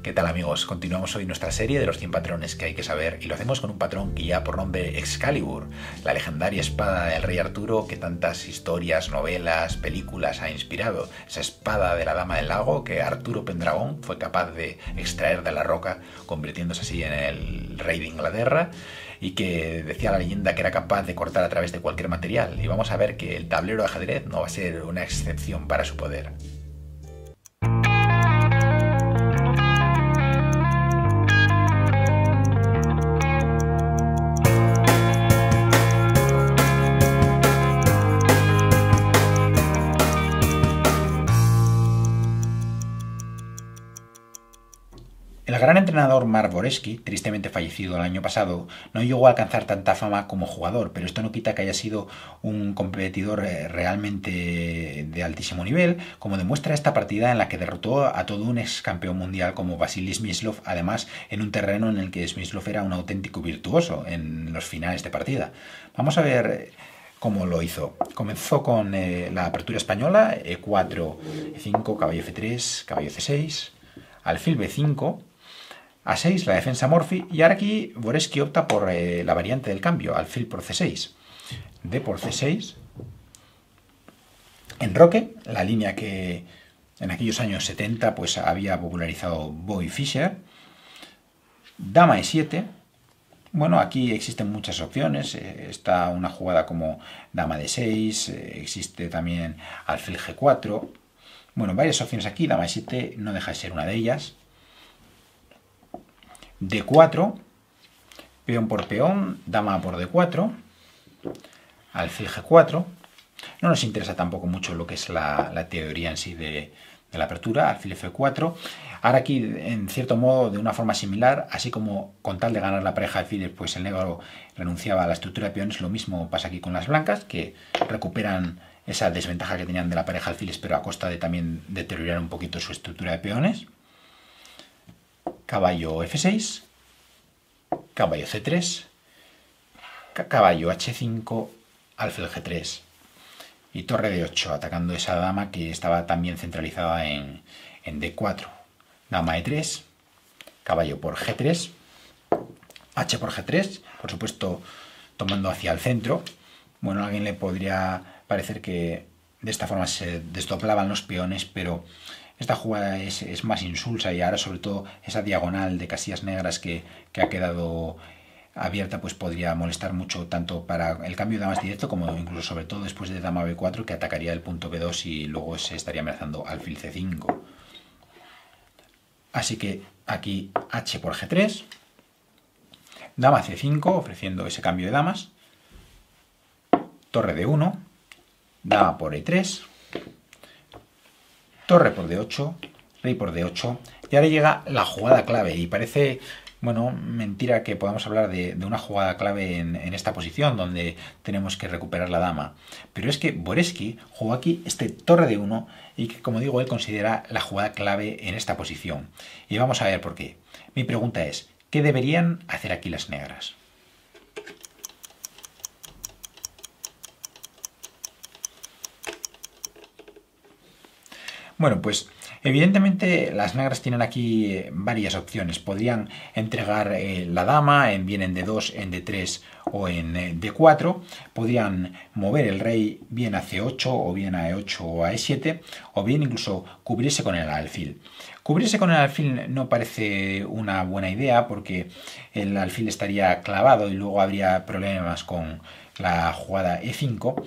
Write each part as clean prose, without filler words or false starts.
¿Qué tal, amigos? Continuamos hoy nuestra serie de los 100 patrones que hay que saber y lo hacemos con un patrón que lleva por nombre Excalibur, la legendaria espada del rey Arturo que tantas historias, novelas, películas ha inspirado. Esa espada de la Dama del Lago que Arturo Pendragón fue capaz de extraer de la roca, convirtiéndose así en el rey de Inglaterra, y que decía la leyenda que era capaz de cortar a través de cualquier material. Y vamos a ver que el tablero de ajedrez no va a ser una excepción para su poder. El gran entrenador Mark Dvorsky, tristemente fallecido el año pasado, no llegó a alcanzar tanta fama como jugador, pero esto no quita que haya sido un competidor realmente de altísimo nivel, como demuestra esta partida en la que derrotó a todo un ex campeón mundial como Vasily Smyslov, además en un terreno en el que Smyslov era un auténtico virtuoso en los finales de partida. Vamos a ver cómo lo hizo. Comenzó con la apertura española, E4, E5, caballo F3, caballo C6, alfil B5, A6, la defensa Morphy, y ahora aquí Dvorsky opta por la variante del cambio, alfil por C6, D por C6, enroque, la línea que en aquellos años 70 pues había popularizado Bobby Fischer, dama E7. Bueno, aquí existen muchas opciones, está una jugada como dama D6, existe también alfil G4, bueno, varias opciones aquí, dama E7 no deja de ser una de ellas. D4, peón por peón, dama por D4, alfil G4. No nos interesa tampoco mucho lo que es la teoría en sí de la apertura, alfil F4. Ahora aquí, en cierto modo, de una forma similar, así como con tal de ganar la pareja de alfiles, pues el negro renunciaba a la estructura de peones, lo mismo pasa aquí con las blancas, que recuperan esa desventaja que tenían de la pareja de alfiles, pero a costa de también deteriorar un poquito su estructura de peones. Caballo F6, caballo C3, caballo H5, alfil G3 y torre D8, atacando esa dama que estaba también centralizada en D4. Dama E3, caballo por G3, H por G3, por supuesto tomando hacia el centro. Bueno, a alguien le podría parecer que de esta forma se desdoblaban los peones, pero esta jugada es más insulsa, y ahora sobre todo esa diagonal de casillas negras que ha quedado abierta pues podría molestar mucho tanto para el cambio de damas directo como incluso sobre todo después de dama B4, que atacaría el punto B2 y luego se estaría amenazando alfil C5. Así que aquí H por G3, dama C5 ofreciendo ese cambio de damas, torre D1, dama por E3, torre por D8, rey por D8, y ahora llega la jugada clave, y parece, bueno, mentira que podamos hablar de una jugada clave en esta posición donde tenemos que recuperar la dama, pero es que Dvorsky jugó aquí este torre D1 y que, como digo, él considera la jugada clave en esta posición, y vamos a ver por qué. Mi pregunta es, ¿qué deberían hacer aquí las negras? Bueno, pues evidentemente las negras tienen aquí varias opciones. Podrían entregar la dama bien en D2, en D3 o en D4. Podrían mover el rey bien a C8 o bien a E8 o a E7, o bien incluso cubrirse con el alfil. Cubrirse con el alfil no parece una buena idea porque el alfil estaría clavado y luego habría problemas con la jugada E5.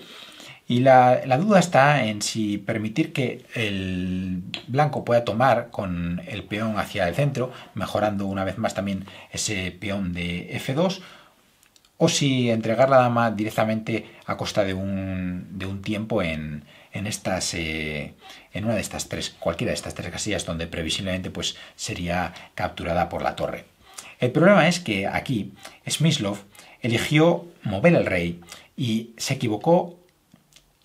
Y la duda está en si permitir que el blanco pueda tomar con el peón hacia el centro, mejorando una vez más también ese peón de F2, o si entregar la dama directamente a costa de un tiempo en una de estas tres, cualquiera de estas tres casillas donde previsiblemente pues sería capturada por la torre. El problema es que aquí Smyslov eligió mover el rey y se equivocó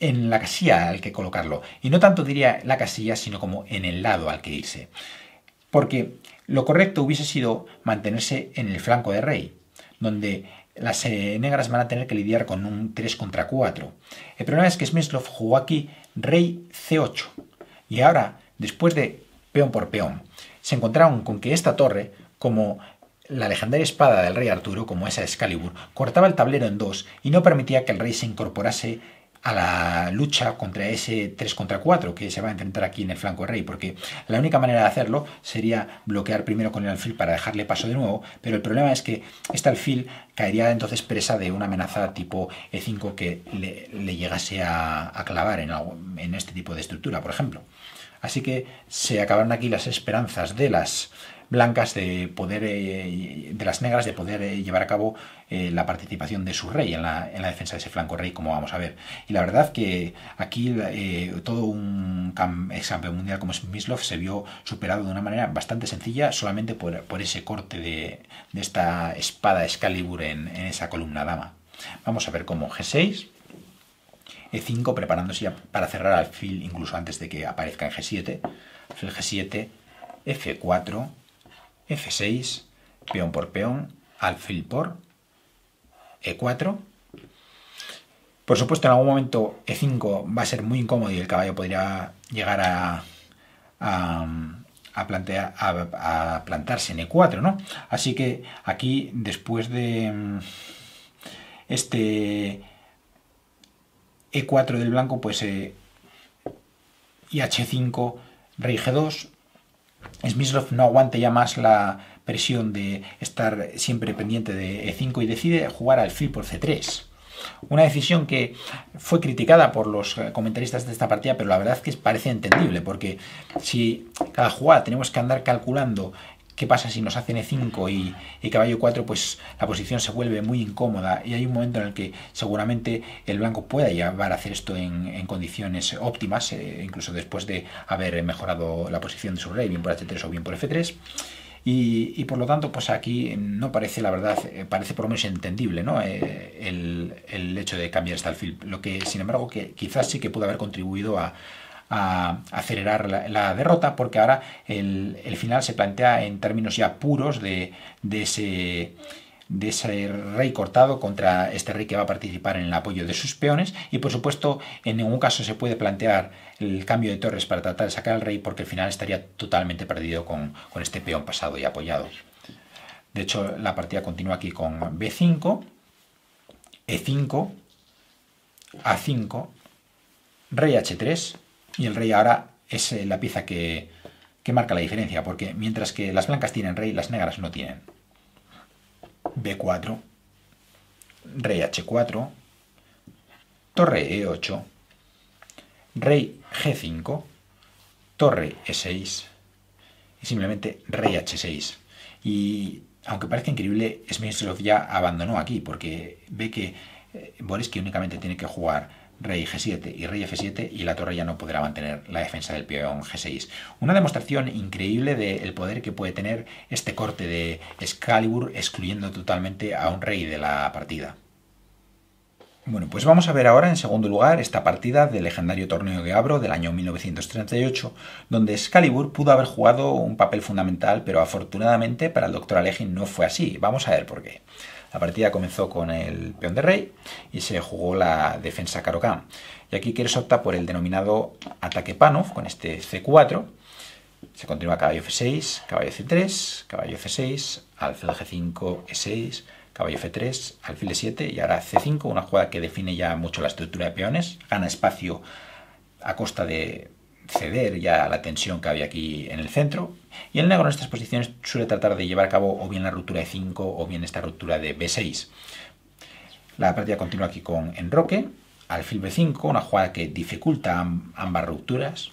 en la casilla al que colocarlo, y no tanto diría la casilla, sino como en el lado al que irse, porque lo correcto hubiese sido mantenerse en el flanco de rey, donde las negras van a tener que lidiar con un 3 contra 4. El problema es que Smyslov jugó aquí rey C8, y ahora, después de peón por peón, se encontraron con que esta torre, como la legendaria espada del rey Arturo, como esa Excalibur, cortaba el tablero en dos y no permitía que el rey se incorporase a la lucha contra ese 3 contra 4 que se va a enfrentar aquí en el flanco del rey, porque la única manera de hacerlo sería bloquear primero con el alfil para dejarle paso de nuevo, pero el problema es que este alfil caería entonces presa de una amenaza tipo E5 que le llegase a clavar en este tipo de estructura, por ejemplo. Así que se acabaron aquí las esperanzas de las blancas de poder, de las negras, de poder llevar a cabo la participación de su rey en la defensa de ese flanco rey, como vamos a ver. Y la verdad que aquí todo un ex campeón mundial como Smyslov se vio superado de una manera bastante sencilla, solamente por ese corte de esta espada Excalibur en esa columna dama. Vamos a ver cómo G6, E5, preparándose ya para cerrar alfil incluso antes de que aparezca en G7, alfil G7, F4, F6, peón por peón, alfil por E4. Por supuesto, en algún momento E5 va a ser muy incómodo y el caballo podría llegar a plantarse en E4, ¿no? Así que aquí, después de este E4 del blanco, pues y H5, rey G2, Smyslov no aguanta ya más la presión de estar siempre pendiente de E5 y decide jugar alfil por C3. Una decisión que fue criticada por los comentaristas de esta partida, pero la verdad es que parece entendible, porque si cada jugada tenemos que andar calculando qué pasa si nos hacen E5 y caballo 4, pues la posición se vuelve muy incómoda y hay un momento en el que seguramente el blanco pueda llevar a hacer esto en condiciones óptimas, incluso después de haber mejorado la posición de su rey, bien por H3 o bien por F3. Y por lo tanto, pues aquí no parece, la verdad, parece por lo menos entendible, ¿no? El hecho de cambiar este alfil. Lo que, sin embargo, que quizás sí que pudo haber contribuido a acelerar la derrota, porque ahora el final se plantea en términos ya puros de ese rey cortado contra este rey que va a participar en el apoyo de sus peones, y por supuesto en ningún caso se puede plantear el cambio de torres para tratar de sacar al rey, porque al final estaría totalmente perdido con este peón pasado y apoyado. De hecho, la partida continúa aquí con B5, E5, A5, rey H3, y el rey ahora es la pieza que marca la diferencia, porque mientras que las blancas tienen rey, las negras no tienen. B4, rey H4, torre E8, rey G5, torre E6 y simplemente rey H6. Y aunque parezca increíble, Smyslov ya abandonó aquí porque ve que Borisky únicamente tiene que jugar rey G7 y rey F7 y la torre ya no podrá mantener la defensa del peón G6. Una demostración increíble del poder que puede tener este corte de Excalibur, excluyendo totalmente a un rey de la partida. Bueno, pues vamos a ver ahora en segundo lugar esta partida del legendario torneo de Avro del año 1938, donde Excalibur pudo haber jugado un papel fundamental, pero afortunadamente para el Dr. Aleghin no fue así. Vamos a ver por qué. La partida comenzó con el peón de rey y se jugó la defensa Caro-Kann. Y aquí Keres opta por el denominado ataque Panov con este C4. Se continúa caballo F6, caballo C3, caballo F6, alfil G5, E6, caballo F3, alfil E7 y ahora C5, una jugada que define ya mucho la estructura de peones. Gana espacio a costa de ceder ya la tensión que había aquí en el centro, y el negro en estas posiciones suele tratar de llevar a cabo o bien la ruptura de 5 o bien esta ruptura de B6. La partida continúa aquí con enroque, alfil B5, una jugada que dificulta ambas rupturas,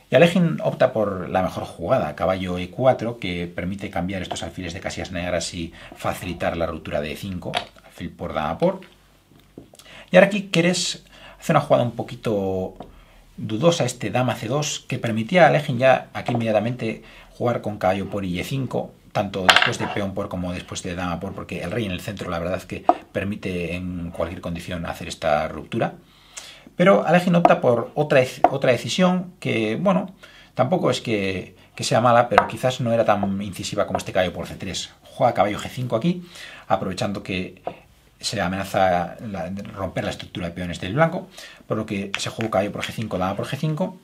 y Aleghin opta por la mejor jugada, caballo E4, que permite cambiar estos alfiles de casillas negras y facilitar la ruptura de E5, alfil por dama por. Y ahora aquí Keres hace una jugada un poquito dudosa, este dama C2, que permitía a Aleghin ya aquí inmediatamente jugar con caballo por y E5, tanto después de peón por como después de dama por, porque el rey en el centro la verdad es que permite en cualquier condición hacer esta ruptura. Pero Aleghin opta por otra decisión que, bueno, tampoco es que sea mala, pero quizás no era tan incisiva como este caballo por C3. Juega caballo G5 aquí, aprovechando que se amenaza romper la estructura de peones del blanco, por lo que se juega caballo por G5, dama por G5.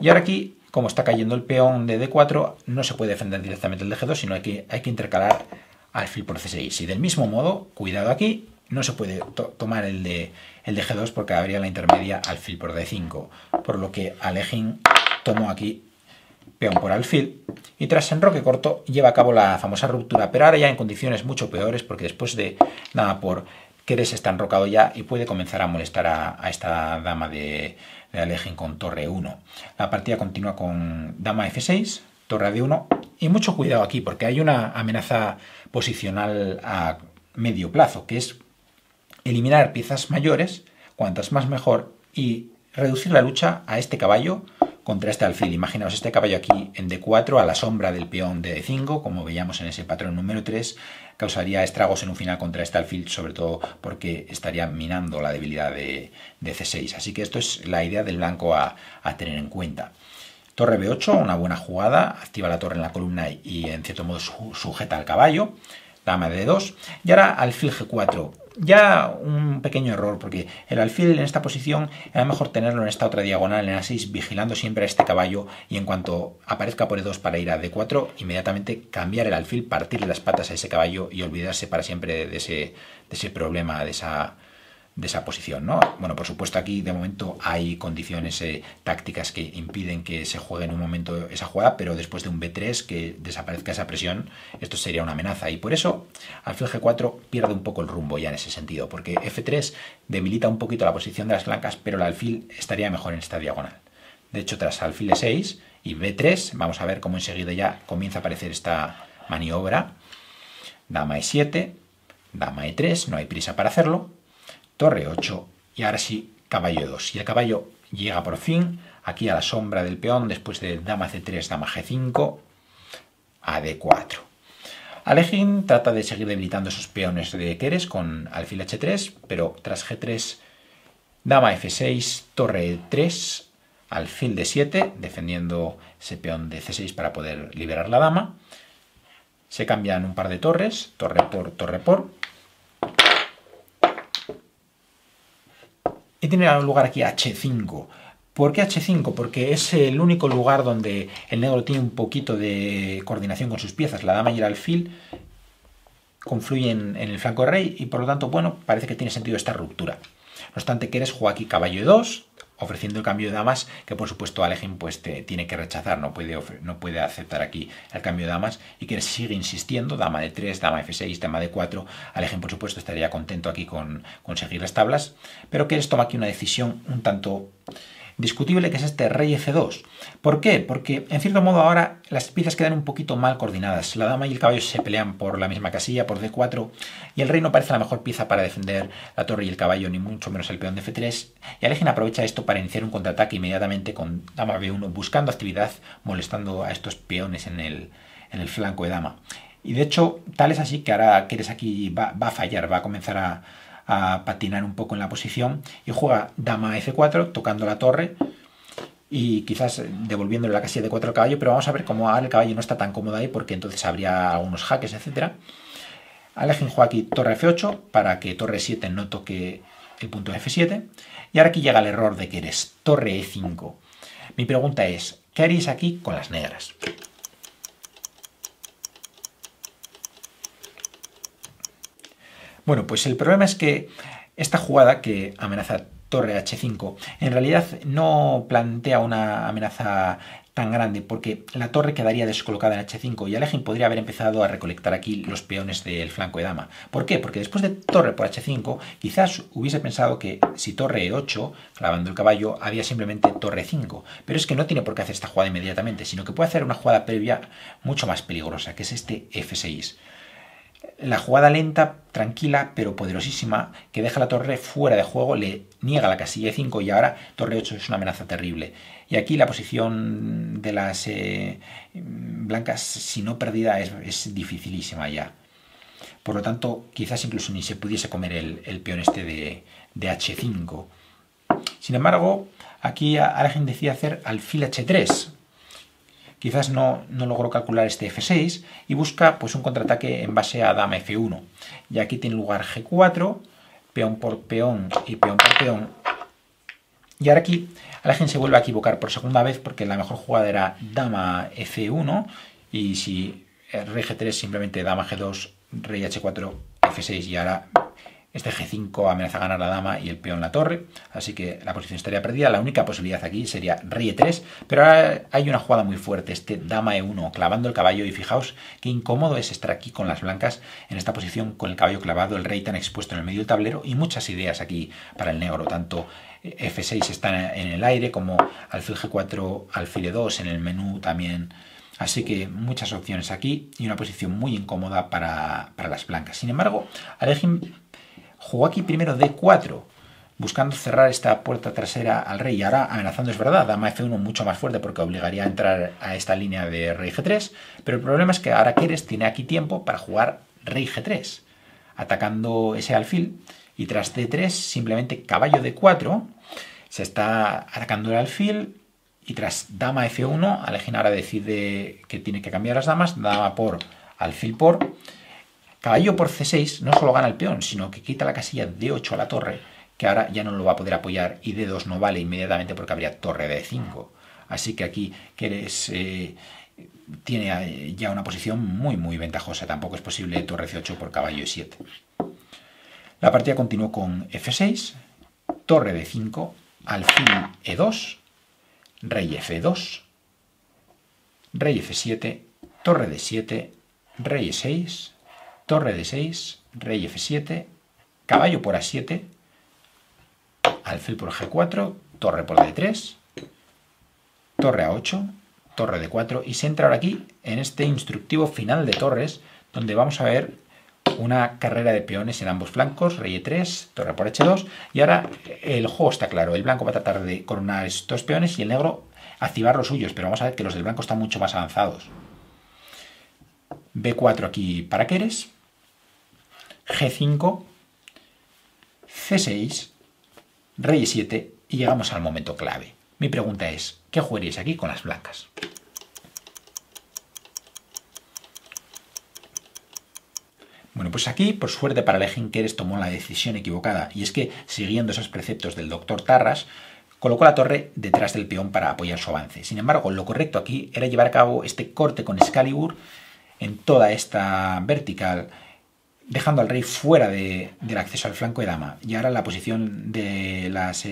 Y ahora aquí como está cayendo el peón de D4, no se puede defender directamente el de G2, sino hay que intercalar alfil por C6. Y del mismo modo, cuidado aquí, no se puede tomar el de G2 porque habría la intermedia alfil por D5, por lo que Alekhine tomó aquí peón por alfil y tras enroque corto lleva a cabo la famosa ruptura, pero ahora ya en condiciones mucho peores porque después de nada por Keres está enrocado ya y puede comenzar a molestar a esta dama de Alekhine con torre 1. La partida continúa con dama F6, torre D1 y mucho cuidado aquí porque hay una amenaza posicional a medio plazo que es eliminar piezas mayores, cuantas más mejor, y reducir la lucha a este caballo contra este alfil. Imaginaos este caballo aquí en D4 a la sombra del peón de D5, como veíamos en ese patrón número 3, causaría estragos en un final contra este alfil, sobre todo porque estaría minando la debilidad de C6. Así que esto es la idea del blanco a tener en cuenta. Torre B8, una buena jugada, activa la torre en la columna y en cierto modo sujeta al caballo. Dama de D2 y ahora alfil G4. Ya un pequeño error porque el alfil en esta posición era mejor tenerlo en esta otra diagonal en A6 vigilando siempre a este caballo y en cuanto aparezca por E2 para ir a D4 inmediatamente cambiar el alfil, partirle las patas a ese caballo y olvidarse para siempre de ese problema, de esa posición, ¿no? Bueno, por supuesto aquí de momento hay condiciones tácticas que impiden que se juegue en un momento esa jugada, pero después de un B3 que desaparezca esa presión, esto sería una amenaza y por eso alfil G4 pierde un poco el rumbo ya en ese sentido, porque F3 debilita un poquito la posición de las blancas, pero el alfil estaría mejor en esta diagonal. De hecho, tras alfil E6 y B3, vamos a ver cómo enseguida ya comienza a aparecer esta maniobra. Dama E7, dama E3, no hay prisa para hacerlo. Torre 8 y ahora sí caballo 2 y el caballo llega por fin aquí a la sombra del peón después de dama C3, dama G5 a D4. Alekhine trata de seguir debilitando esos peones de Keres con alfil H3, pero tras G3 dama F6, torre 3, alfil D7 defendiendo ese peón de C6 para poder liberar la dama. Se cambian un par de torres, torre por. Y tiene lugar aquí H5. ¿Por qué H5? Porque es el único lugar donde el negro tiene un poquito de coordinación con sus piezas. La dama y el alfil confluyen en el flanco de rey y por lo tanto, bueno, parece que tiene sentido esta ruptura. No obstante, Keres juega aquí caballo E2, ofreciendo el cambio de damas que por supuesto Alekhine pues tiene que rechazar, no puede aceptar aquí el cambio de damas y Keres sigue insistiendo, dama D3, dama F6, dama D4. Alekhine por supuesto estaría contento aquí con conseguir las tablas, pero Keres toma aquí una decisión un tanto discutible, que es este rey F2. ¿Por qué? Porque en cierto modo ahora las piezas quedan un poquito mal coordinadas. La dama y el caballo se pelean por la misma casilla, por D4, y el rey no parece la mejor pieza para defender la torre y el caballo, ni mucho menos el peón de F3. Y Alekhine aprovecha esto para iniciar un contraataque inmediatamente con dama B1, buscando actividad, molestando a estos peones en el flanco de dama. Y de hecho, tal es así que ahora Keres aquí va a fallar, va a comenzar a patinar un poco en la posición y juega dama F4 tocando la torre y quizás devolviéndole la casilla de 4 al caballo, pero vamos a ver cómo ahora el caballo no está tan cómodo ahí porque entonces habría algunos jaques, etc. Alekhine juega aquí torre F8 para que torre 7 no toque el punto F7 y ahora aquí llega el error de Keres, torre E5. Mi pregunta es, ¿qué haréis aquí con las negras? Bueno, pues el problema es que esta jugada que amenaza torre H5 en realidad no plantea una amenaza tan grande porque la torre quedaría descolocada en H5 y Alekhine podría haber empezado a recolectar aquí los peones del flanco de dama. ¿Por qué? Porque después de torre por H5 quizás hubiese pensado que si torre E8, clavando el caballo, había simplemente torre 5, pero es que no tiene por qué hacer esta jugada inmediatamente, sino que puede hacer una jugada previa mucho más peligrosa, que es este F6. La jugada lenta, tranquila, pero poderosísima, que deja la torre fuera de juego, le niega la casilla E5 y ahora torre 8 es una amenaza terrible. Y aquí la posición de las blancas, si no perdida, es dificilísima ya. Por lo tanto, quizás incluso ni se pudiese comer el peón este de H5. Sin embargo, aquí Alekhine decide hacer alfil H3. Quizás no logró calcular este F6 y busca pues un contraataque en base a dama F1. Y aquí tiene lugar G4, peón por peón y peón por peón. Y ahora aquí Alekhine se vuelve a equivocar por segunda vez porque la mejor jugada era dama F1 y si rey G3 simplemente dama G2, rey H4, F6 y ahora este G5 amenaza ganar la dama y el peón la torre, así que la posición estaría perdida. La única posibilidad aquí sería rey E3, pero ahora hay una jugada muy fuerte, este dama E1, clavando el caballo, y fijaos qué incómodo es estar aquí con las blancas en esta posición con el caballo clavado, el rey tan expuesto en el medio del tablero y muchas ideas aquí para el negro, tanto F6 está en el aire como alfil G4, alfil E2 en el menú también. Así que muchas opciones aquí y una posición muy incómoda para las blancas. Sin embargo, Alekhine jugó aquí primero D4, buscando cerrar esta puerta trasera al rey y ahora amenazando, es verdad, dama F1 mucho más fuerte porque obligaría a entrar a esta línea de rey G3, pero el problema es que ahora Keres tiene aquí tiempo para jugar rey G3, atacando ese alfil, y tras D3 simplemente caballo D4, se está atacando el alfil, y tras dama F1, Alekhine ahora decide que tiene que cambiar las damas, dama por, alfil por, caballo por C6 no solo gana el peón, sino que quita la casilla D8 a la torre, que ahora ya no lo va a poder apoyar, y D2 no vale inmediatamente porque habría torre D5. Así que aquí Keres tiene ya una posición muy ventajosa. Tampoco es posible torre C8 por caballo E7. La partida continuó con F6, torre D5, alfil E2, rey F2, rey F7, torre D7, rey E6, torre D6, rey F7, caballo por A7, alfil por G4, torre por D3, torre A8, torre D4 y se entra ahora aquí en este instructivo final de torres donde vamos a ver una carrera de peones en ambos flancos, rey E3, torre por H2 y ahora el juego está claro, el blanco va a tratar de coronar estos peones y el negro activar los suyos, pero vamos a ver que los del blanco están mucho más avanzados. B4 aquí para Keres, G5, C6, rey E7 y llegamos al momento clave. Mi pregunta es, ¿qué jugaríais aquí con las blancas? Bueno, pues aquí, por suerte para Alekhine, Keres tomó la decisión equivocada, y es que, siguiendo esos preceptos del doctor Tarras, colocó la torre detrás del peón para apoyar su avance. Sin embargo, lo correcto aquí era llevar a cabo este corte con Excalibur en toda esta vertical, dejando al rey fuera del acceso al flanco de dama. Y ahora la posición de las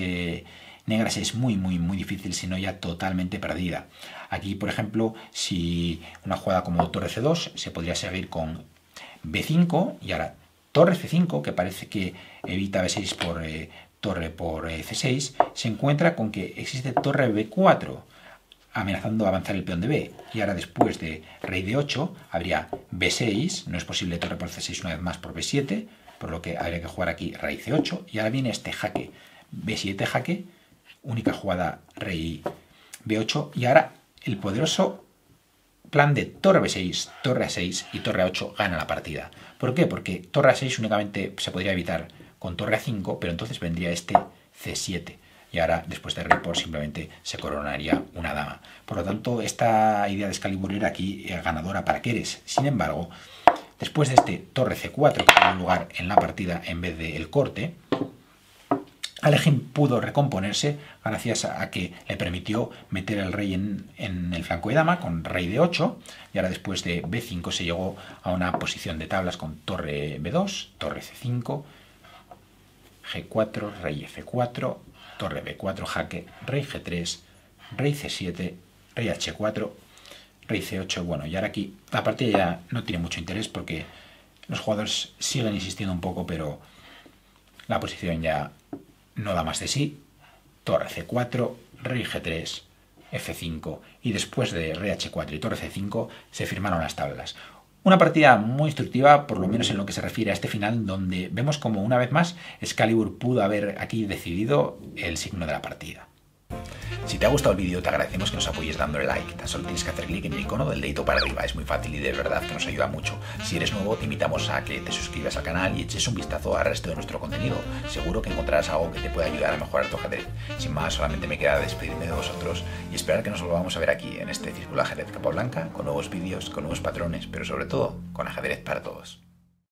negras es muy difícil, sino ya totalmente perdida. Aquí, por ejemplo, si una jugada como torre C2 se podría seguir con B5 y ahora torre C5, que parece que evita B6 por torre por C6, se encuentra con que existe torre B4, amenazando avanzar el peón de B. Y ahora después de rey D8 habría B6, no es posible torre por C6 una vez más por B7, por lo que habría que jugar aquí rey C8. Y ahora viene este jaque, B7 jaque, única jugada rey B8. Y ahora el poderoso plan de torre B6, torre A6 y torre A8 gana la partida. ¿Por qué? Porque torre A6 únicamente se podría evitar con torre A5, pero entonces vendría este C7. Y ahora, después de rey por, simplemente se coronaría una dama. Por lo tanto, esta idea de Excalibur era aquí ganadora para Keres. Sin embargo, después de este torre C4 que tuvo lugar en la partida en vez del corte, Alekhine pudo recomponerse gracias a que le permitió meter el rey en el flanco de dama con rey D8 y ahora después de B5 se llegó a una posición de tablas con torre B2, torre C5, G4, rey F4, torre B4, jaque, rey G3, rey C7, rey H4, rey C8. Bueno, y ahora aquí la partida ya no tiene mucho interés porque los jugadores siguen insistiendo un poco, pero la posición ya no da más de sí. Torre C4, rey G3, F5 y después de rey H4 y torre C5 se firmaron las tablas. Una partida muy instructiva, por lo menos en lo que se refiere a este final, donde vemos como una vez más Excalibur pudo haber aquí decidido el signo de la partida. Si te ha gustado el vídeo, te agradecemos que nos apoyes dándole like. Tan solo tienes que hacer clic en el icono del dedito para arriba, es muy fácil y de verdad que nos ayuda mucho. Si eres nuevo, te invitamos a que te suscribas al canal y eches un vistazo al resto de nuestro contenido. Seguro que encontrarás algo que te pueda ayudar a mejorar tu ajedrez. Sin más, solamente me queda despedirme de vosotros y esperar que nos volvamos a ver aquí en este Círculo Ajedrez Capablanca, con nuevos vídeos, con nuevos patrones, pero sobre todo con ajedrez para todos.